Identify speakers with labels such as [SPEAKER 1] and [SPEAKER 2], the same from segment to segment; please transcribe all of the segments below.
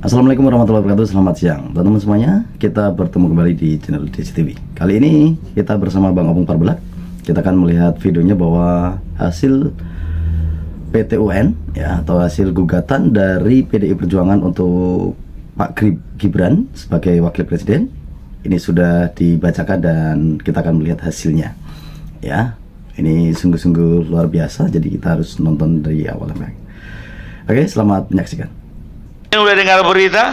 [SPEAKER 1] Assalamualaikum warahmatullahi wabarakatuh. Selamat siang teman-teman semuanya. Kita bertemu kembali di channel DCTV. Kali ini kita bersama Bang Opung Parbelak. Kita akan melihat videonya bahwa hasil PT-UN ya, atau hasil gugatan dari PDI Perjuangan untuk Pak Gibran sebagai wakil presiden ini sudah dibacakan dan kita akan melihat hasilnya. Ya, ini sungguh-sungguh luar biasa. Jadi kita harus nonton dari awal sampai akhir. Oke, selamat menyaksikan.
[SPEAKER 2] Yang udah dengar berita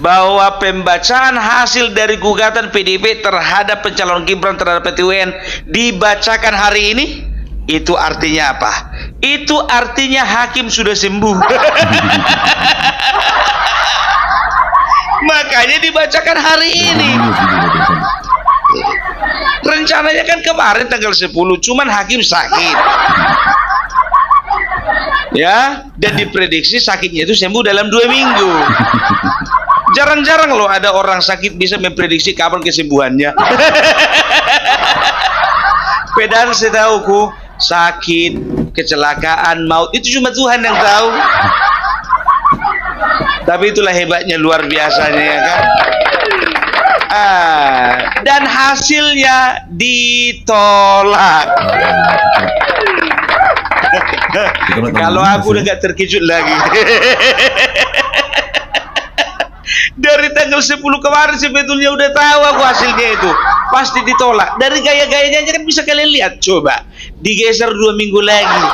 [SPEAKER 2] bahwa pembacaan hasil dari gugatan PDIP terhadap pencalon Gibran terhadap PT-UN dibacakan hari ini, itu artinya apa? Itu artinya hakim sudah sembuh. Makanya dibacakan hari ini. Rencananya kan kemarin tanggal 10, cuman hakim sakit. Ya, dan diprediksi sakitnya itu sembuh dalam 2 minggu. Jarang-jarang loh ada orang sakit bisa memprediksi kapan kesembuhannya. Padahal setahuku sakit, kecelakaan, maut itu cuma Tuhan yang tahu. Tapi itulah hebatnya, luar biasanya ya kan. Dan hasilnya ditolak. Kalau aku udah gak terkejut lagi. Dari tanggal 10 kemarin sebetulnya udah tahu aku hasilnya itu pasti ditolak. Dari gaya-gayanya aja kan bisa kalian lihat. Coba digeser 2 minggu lagi,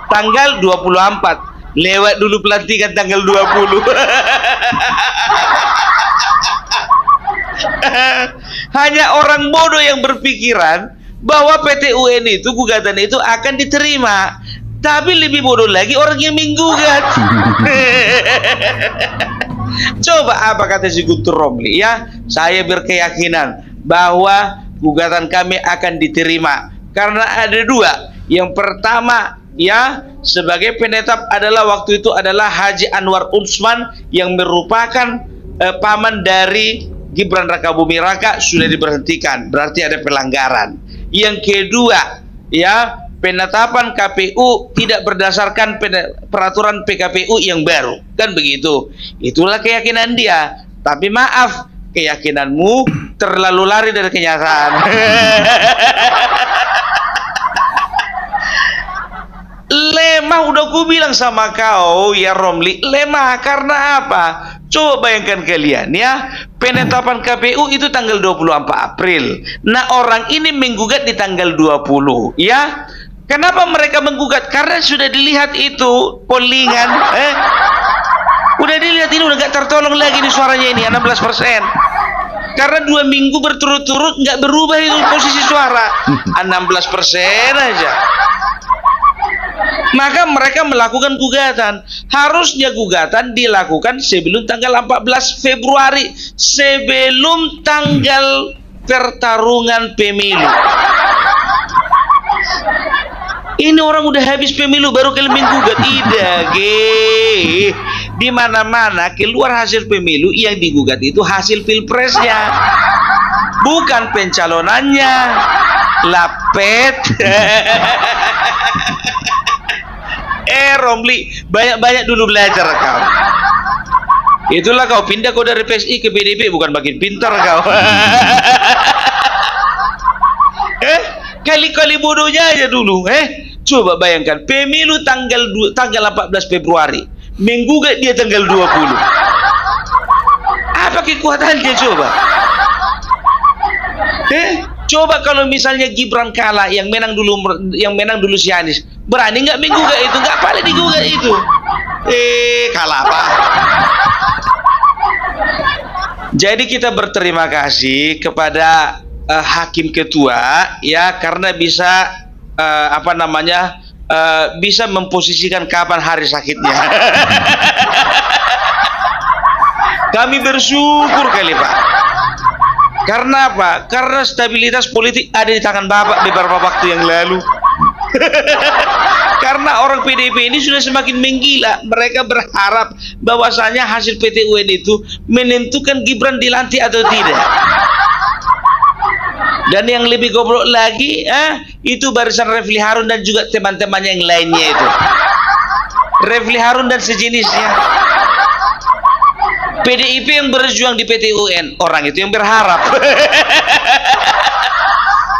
[SPEAKER 2] tanggal 24, lewat dulu pelantikan tanggal 20. Hanya orang bodoh yang berpikiran bahwa PT-UN itu, gugatan itu akan diterima. Tapi lebih bodoh lagi orang yang menggugat. Coba apa kata si Guntur Romli ya? Saya berkeyakinan bahwa gugatan kami akan diterima karena ada 2. Yang pertama ya, sebagai penetap adalah waktu itu adalah Haji Anwar Usman yang merupakan paman dari Gibran Rakabuming Raka sudah diberhentikan, berarti ada pelanggaran. Yang kedua ya, penetapan KPU tidak berdasarkan peraturan PKPU yang baru, kan begitu. Itulah keyakinan dia. Tapi maaf, keyakinanmu terlalu lari dari kenyataan. Lemah, udah ku bilang sama kau ya Romli, lemah karena apa? Coba bayangkan kalian ya, penetapan KPU itu tanggal 24 April. Nah, orang ini menggugat di tanggal 20 ya. Kenapa mereka menggugat? Karena sudah dilihat itu pollingan, udah dilihat ini udah gak tertolong lagi nih suaranya ini 16%. Karena 2 minggu berturut-turut nggak berubah itu posisi suara, 16% aja. Maka mereka melakukan gugatan. Harusnya gugatan dilakukan sebelum tanggal 14 Februari, sebelum tanggal pertarungan pemilu. Ini orang udah habis pemilu baru kalian menggugat. Tidak, di mana-mana keluar hasil pemilu, yang digugat itu hasil pilpresnya, bukan pencalonannya. Lapet. Romli, banyak-banyak dulu belajar kau. Itulah kau pindah kau dari PSI ke PDIP, bukan makin pintar kau. Kali-kali bodohnya aja dulu. Coba bayangkan, pemilu tanggal 14 Februari, menggugat dia tanggal 20. Apa kekuatannya coba? Coba kalau misalnya Gibran kalah, yang menang dulu si Anies, berani nggak menggugat itu? Nggak boleh digugat itu. Kalah apa? Jadi kita berterima kasih kepada hakim ketua ya, karena bisa bisa memposisikan kapan hari sakitnya. Kami bersyukur kali Pak. Karena apa? Karena stabilitas politik ada di tangan Bapak beberapa waktu yang lalu. Karena orang PDIP ini sudah semakin menggila. Mereka berharap bahwasanya hasil PT-UN itu menentukan Gibran dilantik atau tidak. Dan yang lebih goblok lagi, itu barisan Refli Harun dan juga teman-temannya yang lainnya itu. Refli Harun dan sejenisnya. PDIP yang berjuang di PT UN, orang itu yang berharap.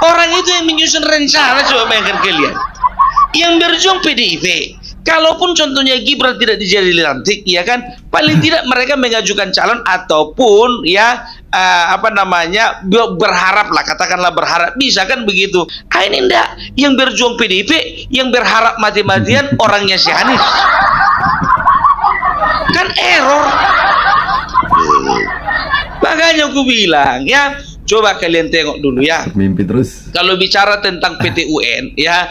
[SPEAKER 2] Orang itu yang menyusun rencana, coba bayangkan kalian. Yang berjuang PDIP. Kalaupun contohnya Gibran tidak dijadi dilantik, ya kan, paling tidak mereka mengajukan calon ataupun ya berharap lah, katakanlah berharap, bisa kan begitu. Ini enggak, yang berjuang PDIP, yang berharap mati-matian orangnya si Anies. Kan error. Makanya aku bilang ya, coba kalian tengok dulu ya.
[SPEAKER 1] Mimpi terus.
[SPEAKER 2] Kalau bicara tentang PT UN ya,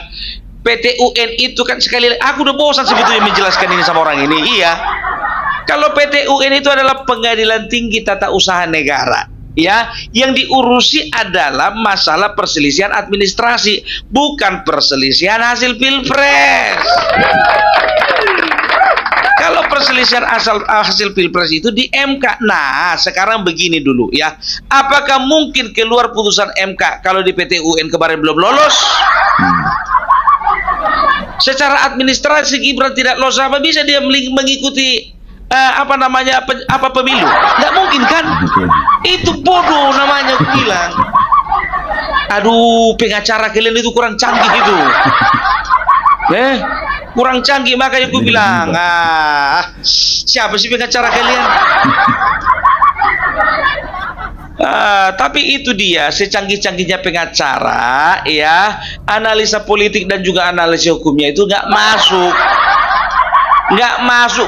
[SPEAKER 2] PT UN itu kan sekali lagi, aku udah bosan sebetulnya menjelaskan ini sama orang ini. Iya, kalau PT UN itu adalah Pengadilan Tinggi Tata Usaha Negara, ya, yang diurusi adalah masalah perselisihan administrasi, bukan perselisihan hasil pilpres. Kalau perselisihan hasil pilpres itu di MK. Nah, sekarang begini dulu ya, apakah mungkin keluar putusan MK kalau di PT UN kemarin belum lolos? Secara administrasi Gibran tidak lolos, apa bisa dia mengikuti pemilu? Nggak mungkin kan? Itu bodoh namanya, aku bilang. Aduh, pengacara kalian itu kurang canggih itu. Kurang canggih, makanya aku bilang, siapa sih pengacara kalian? Tapi itu dia, secanggih-canggihnya pengacara ya, analisa politik dan juga analisa hukumnya itu nggak masuk,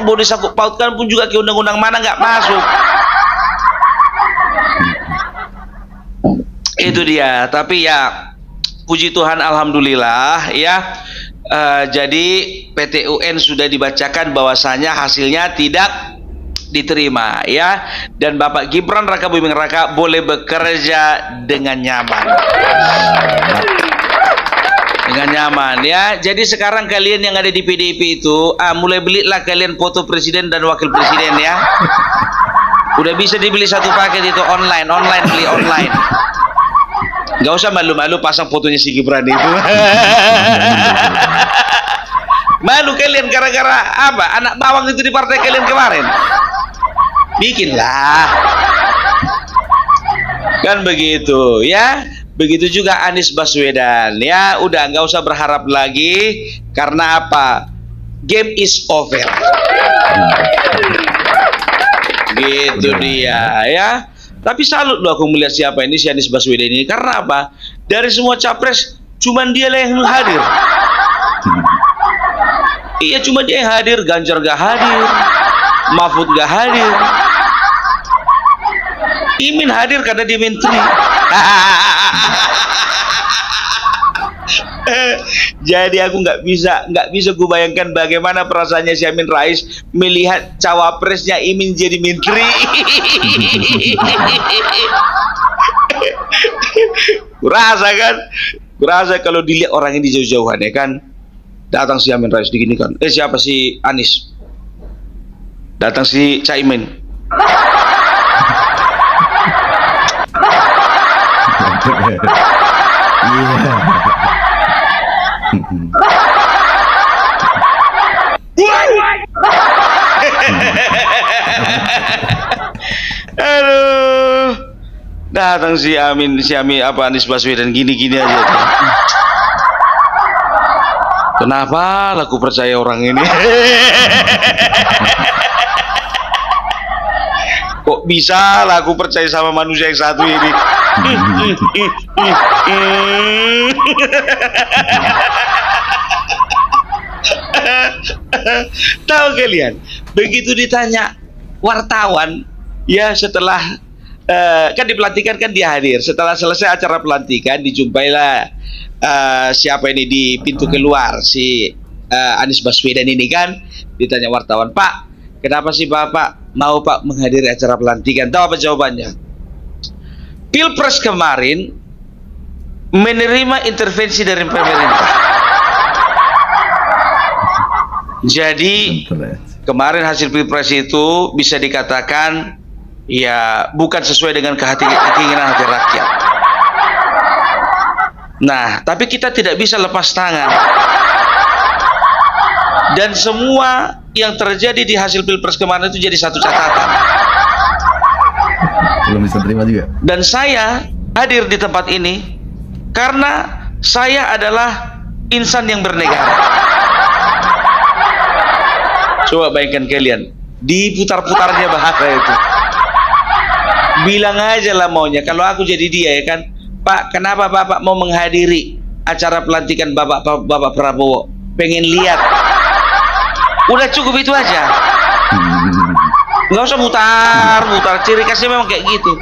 [SPEAKER 2] boleh disangkut pautkan pun juga ke undang-undang mana, nggak masuk. Itu dia. Tapi ya puji Tuhan, alhamdulillah ya, jadi PT UN sudah dibacakan bahwasanya hasilnya tidak diterima ya, dan Bapak Gibran Raka Buming Raka boleh bekerja dengan nyaman. Dengan nyaman ya. Jadi sekarang kalian yang ada di PDIP itu mulai belilah kalian foto presiden dan wakil presiden ya. Udah bisa dibeli satu paket itu online, beli online. Gak usah malu-malu pasang fotonya si Gibran itu. Malu kalian gara-gara apa? Anak bawang itu di partai kalian kemarin. Bikinlah. Kan begitu ya. Begitu juga Anies Baswedan ya. Udah nggak usah berharap lagi. Karena apa? Game is over. Gitu dia ya. Tapi salut loh aku melihat siapa ini, si Anies Baswedan ini. Karena apa? Dari semua capres cuman dia lah yang hadir. Iya, cuma dia yang hadir. Ganjar gak hadir, Mahfud gak hadir, Imin hadir karena dia menteri. Jadi aku nggak bisa gue bayangkan bagaimana perasaannya si Amin Rais melihat cawapresnya Imin jadi menteri. Kurasa kalau dilihat orang ini jauh-jauhan ya kan, datang si Amin Rais diginikan, siapa si Anies, datang si Caimin. Aduh, datang si Amin Anies Baswedan gini-gini aja. Kenapa aku percaya orang ini? Kok bisa lah aku percaya sama manusia yang satu ini? Tahu kalian, begitu ditanya wartawan ya, setelah kan di pelantikan kan dia hadir, setelah selesai acara pelantikan dijumpailah siapa ini di pintu keluar, si Anies Baswedan ini kan, ditanya wartawan, Pak, kenapa sih Bapak mau Pak menghadiri acara pelantikan? Tahu apa jawabannya? Pilpres kemarin menerima intervensi dari pemerintah. Jadi kemarin hasil Pilpres itu bisa dikatakan ya bukan sesuai dengan keinginan hati rakyat. Nah, tapi kita tidak bisa lepas tangan. Dan semua yang terjadi di hasil Pilpres kemarin itu jadi satu catatan.
[SPEAKER 1] Belum bisa terima juga.
[SPEAKER 2] Dan saya hadir di tempat ini karena saya adalah insan yang bernegara. Coba bayangkan kalian, diputar-putarnya bahasa itu. Bilang aja lah maunya, kalau aku jadi dia ya kan, Pak, kenapa Bapak mau menghadiri acara pelantikan Bapak Prabowo? Pengen lihat. Udah cukup itu aja. Nggak usah mutar-mutar, ciri khasnya memang kayak gitu.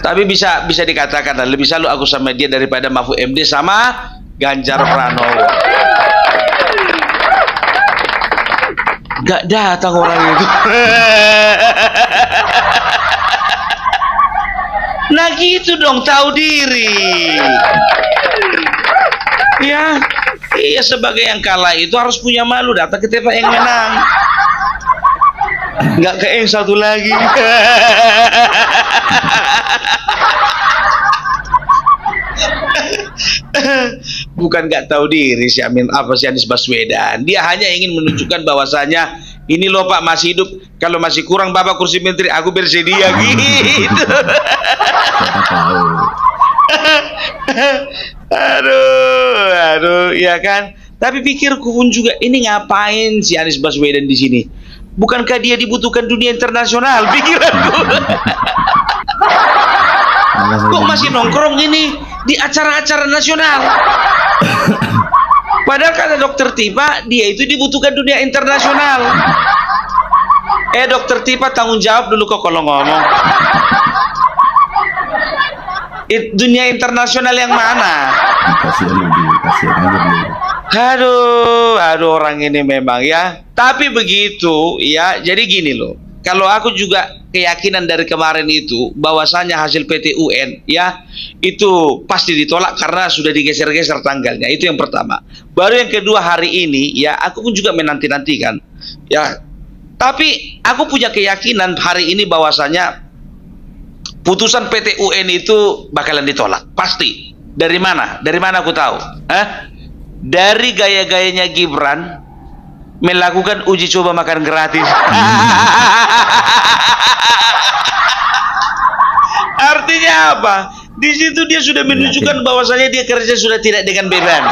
[SPEAKER 2] Tapi bisa dikatakan lebih selalu aku sama dia daripada Mahfud MD sama Ganjar Pranowo. Gak datang orang itu. Nah gitu dong, tahu diri. Ya, iya, sebagai yang kalah itu harus punya malu, datang ke tempat yang menang. Nggak ke yang satu lagi. Bukan nggak tahu diri si Amin, apa si Anies Baswedan. Dia hanya ingin menunjukkan bahwasanya ini loh Pak, masih hidup. Kalau masih kurang Bapak kursi menteri, aku bersedia gitu. Aduh, ya kan. Tapi pikirku pun juga, ini ngapain si Anies Baswedan di sini? Bukankah dia dibutuhkan dunia internasional? Pikiranku. Kok masih nongkrong ini di acara-acara nasional? Padahal kata Dokter Tipa, dia itu dibutuhkan dunia internasional. Dokter Tipa, tanggung jawab dulu kok kalau ngomong. Dunia internasional yang mana? Aduh, orang ini memang ya. Tapi begitu ya, jadi gini loh. Kalau aku juga keyakinan dari kemarin itu bahwasanya hasil PT UN ya itu pasti ditolak karena sudah digeser-geser tanggalnya. Itu yang pertama. Baru yang kedua, hari ini ya aku pun juga menanti-nantikan ya. Tapi aku punya keyakinan hari ini bahwasanya putusan PT UN itu bakalan ditolak. Pasti. Dari mana? Dari mana aku tahu? Dari gaya-gayanya Gibran melakukan uji coba makan gratis. Artinya apa? Di situ dia sudah menunjukkan bahwasanya dia kerja sudah tidak dengan beban.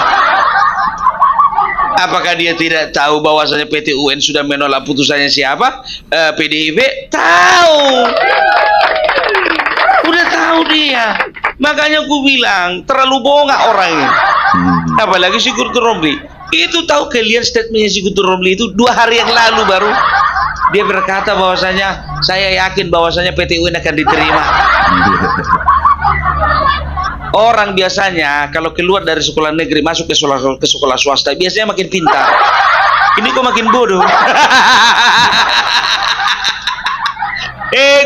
[SPEAKER 2] Apakah dia tidak tahu bahwasanya PT UN sudah menolak putusannya siapa? PDIP? Tahu. Udah tahu dia. Makanya aku bilang terlalu bohong orang ini. Apalagi si Guntur Romli. Itu tahu kalian statementnya si Guntur Romli itu 2 hari yang lalu baru dia berkata bahwasanya saya yakin bahwasanya PT UN akan diterima. Orang biasanya kalau keluar dari sekolah negeri masuk ke sekolah swasta biasanya makin pintar. Ini kok makin bodoh.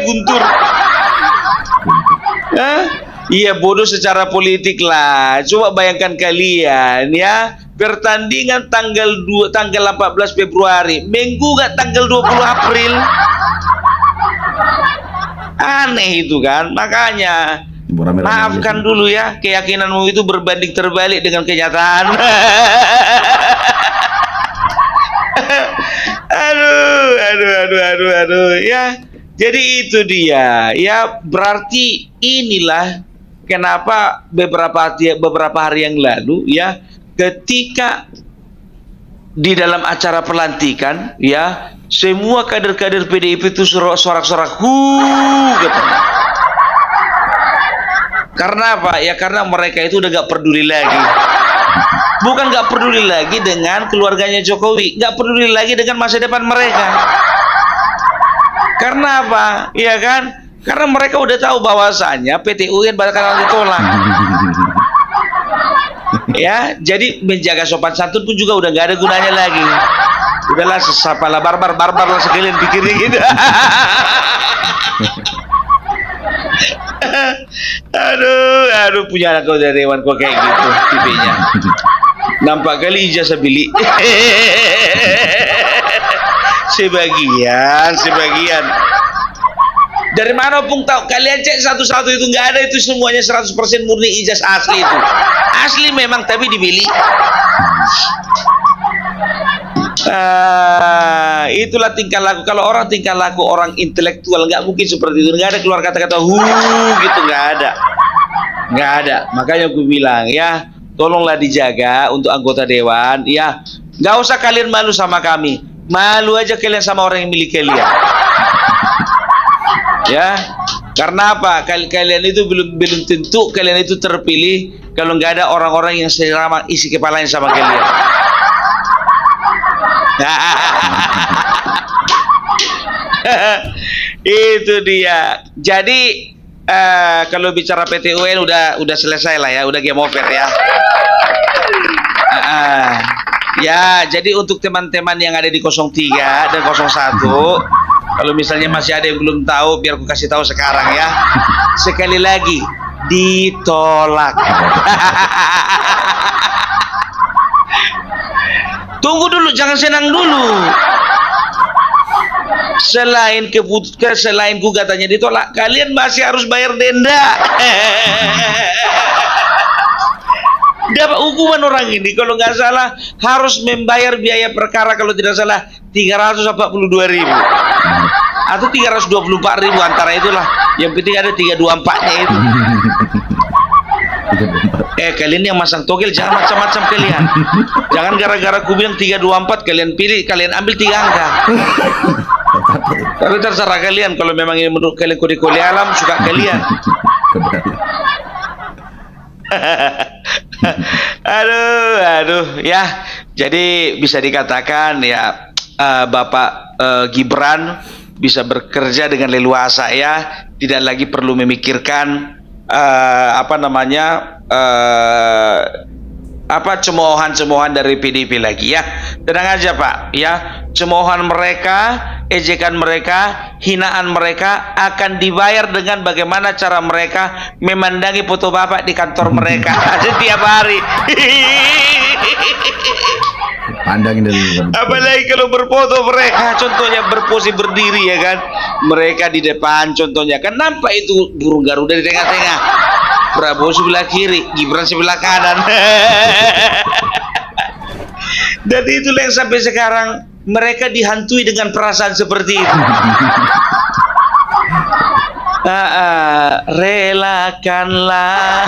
[SPEAKER 2] Guntur. Iya, bodoh secara politik lah. Coba bayangkan kalian ya, pertandingan tanggal 14 Februari, minggu gak tanggal 20 April. Aneh itu kan. Makanya maafkan dulu ya, keyakinanmu itu berbanding terbalik dengan kenyataan. Aduh. Ya, jadi itu dia. Ya, berarti inilah kenapa beberapa hari yang lalu ya, ketika di dalam acara pelantikan ya, semua kader-kader PDIP itu sorak-sorak gitu. Karena apa? Ya karena mereka itu udah gak peduli lagi. Bukan gak peduli lagi dengan keluarganya Jokowi, gak peduli lagi dengan masa depan mereka. Karena apa? Ya kan? Karena mereka udah tahu bahwasanya PT UN bakal ditolak. Ya, jadi menjaga sopan santun pun juga udah gak ada gunanya lagi. Udahlah, sesapalah barbar lah sekalian pikirnya gitu. Aduh, punya anak kau dari Dewan kok kayak gitu tipenya. Nampak kali ijazah beli. Sebagian. Dari mana pun tahu, kalian cek satu-satu itu nggak ada, itu semuanya 100% murni ijazah asli itu. Asli memang tapi dibeli. Itulah tingkah laku. Kalau orang tingkah laku orang intelektual nggak mungkin seperti itu. Nggak ada keluar kata-kata gitu, nggak ada. Makanya aku bilang ya, tolonglah dijaga untuk anggota dewan. Ya, nggak usah kalian malu sama kami. Malu aja kalian sama orang yang milik kalian. Ya, karena apa? Kalian itu belum tentu kalian itu terpilih kalau nggak ada orang-orang yang seramah isi kepalanya sama kalian. Itu dia. Jadi kalau bicara PTUN udah selesai lah ya, udah game over ya. Ya, jadi untuk teman-teman yang ada di 03 dan 01, kalau misalnya masih ada yang belum tahu, biar aku kasih tahu sekarang ya. Sekali lagi, ditolak. Tunggu dulu, jangan senang dulu. Selain gugatannya ditolak, kalian masih harus bayar denda. Dapat hukuman orang ini kalau nggak salah harus membayar biaya perkara kalau tidak salah 342.000 atau 324.000 antara itulah. Yang penting ada 324-nya itu. Kalian yang masang togel jangan macam-macam kalian. Jangan gara-gara ku bilang 324 kalian pilih, kalian ambil 3 angka. Tapi terserah kalian kalau memang ini menurut kalian kode-kode alam suka kalian. Aduh ya. Jadi bisa dikatakan ya Bapak Gibran bisa bekerja dengan leluasa ya, tidak lagi perlu memikirkan cemoohan-cemoohan dari PDIP lagi ya. Tenang aja Pak ya, cemoohan mereka, ejekan mereka, hinaan mereka akan dibayar dengan bagaimana cara mereka memandangi foto Bapak di kantor mereka setiap hari.
[SPEAKER 1] Pandangin dulu.
[SPEAKER 2] Apalagi kalau berfoto mereka, contohnya berpose berdiri ya kan, mereka di depan contohnya kan nampak itu burung Garuda di tengah-tengah, Prabowo sebelah kiri, Gibran sebelah kanan. Dan itulah yang sampai sekarang mereka dihantui dengan perasaan seperti itu. Relakanlah.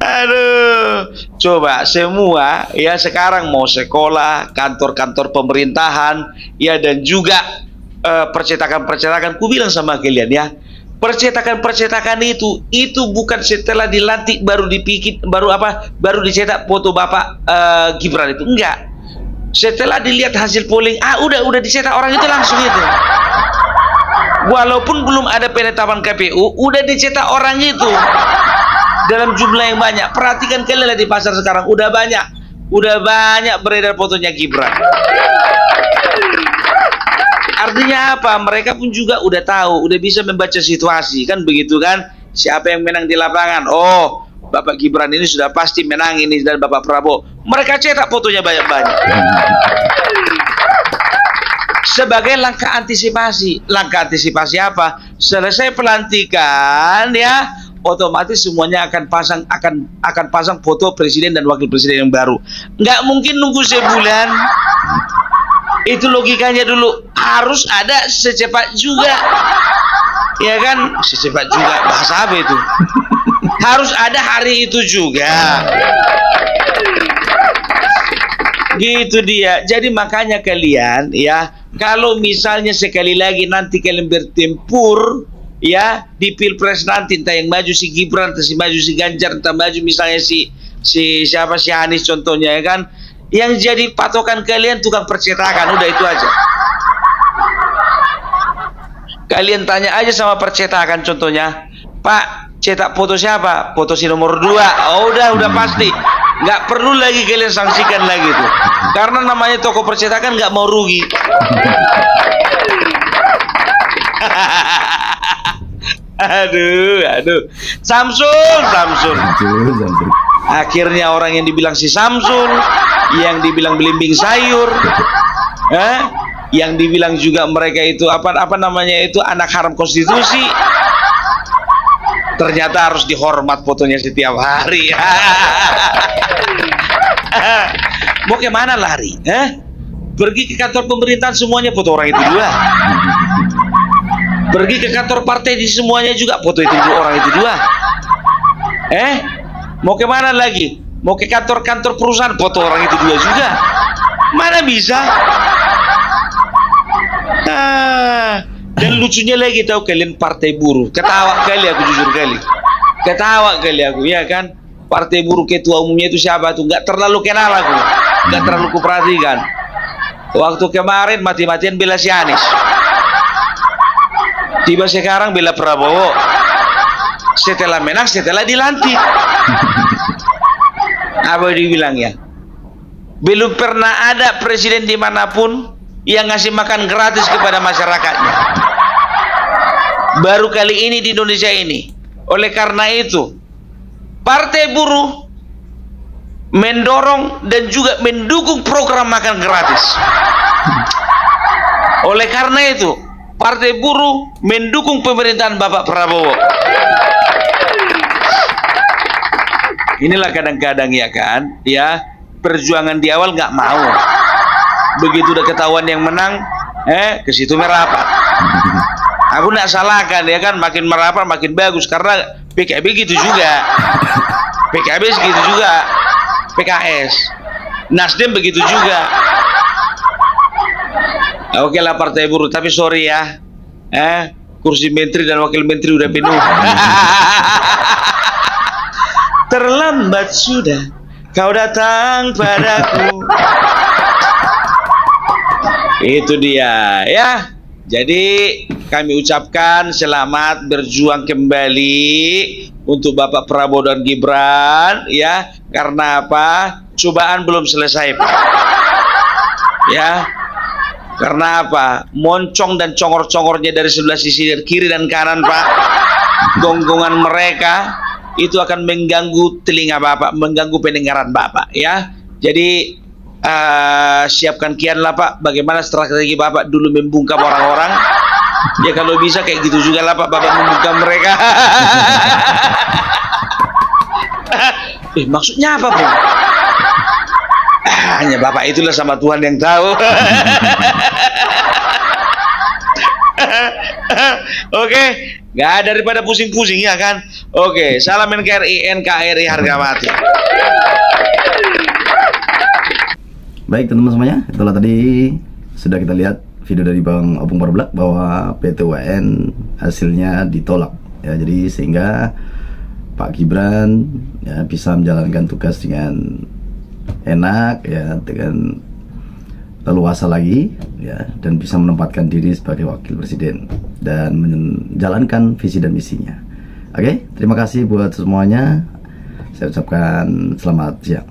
[SPEAKER 2] Aduh, coba semua ya sekarang mau sekolah, kantor-kantor pemerintahan ya, dan juga percetakan-percetakan. Ku bilang sama kalian ya, percetakan-percetakan itu bukan setelah dilantik baru baru dicetak foto Bapak Gibran itu, enggak. Setelah dilihat hasil polling, udah dicetak orang itu langsung itu. Walaupun belum ada penetapan KPU, udah dicetak orang itu dalam jumlah yang banyak. Perhatikan kalian di pasar sekarang udah banyak beredar fotonya Gibran. Artinya apa? Mereka pun juga udah tahu, udah bisa membaca situasi kan, begitu kan? Siapa yang menang di lapangan? Oh, Bapak Gibran ini sudah pasti menang ini, dan Bapak Prabowo. Mereka cetak fotonya banyak-banyak. Sebagai langkah antisipasi. Langkah antisipasi apa? Selesai pelantikan ya, otomatis semuanya akan pasang foto presiden dan wakil presiden yang baru. Nggak mungkin nunggu sebulan. Itu logikanya dulu, harus ada secepat juga. Ya kan? Secepat juga, bahasa apa itu? Harus ada hari itu juga. Gitu dia. Jadi makanya kalian ya, kalau misalnya sekali lagi nanti kalian bertempur ya di Pilpres nanti, entah yang maju si Gibran, entah si maju si Ganjar, entah maju misalnya si Anies contohnya ya kan, yang jadi patokan kalian tukang percetakan, udah itu aja. Kalian tanya aja sama percetakan contohnya, Pak cetak foto siapa? Foto si nomor 2. Oh, udah pasti, nggak perlu lagi kalian sanksikan lagi tuh, karena namanya toko percetakan nggak mau rugi. Aduh. Samsul. Akhirnya orang yang dibilang si Samsul, yang dibilang belimbing sayur, yang dibilang juga mereka itu apa namanya itu anak haram konstitusi, ternyata harus dihormat fotonya setiap hari. Mau kemana lari? Pergi ke kantor pemerintahan semuanya foto orang itu dua. Pergi ke kantor partai di semuanya juga foto itu dua, orang itu dua. Mau kemana lagi? Mau ke kantor-kantor perusahaan foto orang itu dua juga. Mana bisa? Dan lucunya lagi tahu kalian partai buruh. Ketawa kali aku, jujur kali. Ketawa kali aku, ya kan? Partai buruh ketua umumnya itu siapa tuh? Nggak terlalu kenal aku, nggak terlalu kuperhatikan. Waktu kemarin mati-matian bela si Anies, tiba sekarang bela Prabowo. Setelah menang, setelah dilantik, apa dibilang ya? Belum pernah ada presiden dimanapun yang ngasih makan gratis kepada masyarakatnya. Baru kali ini di Indonesia ini. Oleh karena itu, partai buruh mendorong dan juga mendukung program makan gratis. Oleh karena itu, partai buruh mendukung pemerintahan Bapak Prabowo. Inilah kadang-kadang ya kan, ya, perjuangan di awal nggak mau. Begitu udah ketahuan yang menang, ke situ merapat. Aku nggak salahkan ya kan, makin merapat makin bagus karena PKB gitu juga, PKB segitu juga, PKS, Nasdem begitu juga. Oke lah partai buruh, tapi sorry ya, kursi menteri dan wakil menteri udah penuh. Terlambat sudah kau datang padaku. Itu dia ya. Jadi kami ucapkan selamat berjuang kembali untuk Bapak Prabowo dan Gibran ya. Karena apa? Cobaan belum selesai, Pak. Ya. Karena apa? Moncong dan congor-congornya dari sebelah sisi kiri dan kanan, Pak. Gonggongan mereka itu akan mengganggu telinga Bapak, mengganggu pendengaran Bapak ya. Jadi siapkan kianlah Pak, bagaimana strategi Bapak dulu membungkam orang-orang. Ya kalau bisa kayak gitu juga lah Pak, Bapak membungkam mereka. Maksudnya apa Bro? Hanya Bapak itulah sama Tuhan yang tahu. Oke, nggak daripada pusing-pusing ya kan. Oke, salam NKRI harga mati.
[SPEAKER 1] Baik teman-teman semuanya, itulah tadi sudah kita lihat video dari Bang Opung Parblak bahwa PT UN hasilnya ditolak ya. Jadi sehingga Pak Gibran ya bisa menjalankan tugas dengan enak ya, dengan leluasa lagi ya, dan bisa menempatkan diri sebagai wakil presiden dan menjalankan visi dan misinya. Oke, terima kasih buat semuanya. Saya ucapkan selamat siang.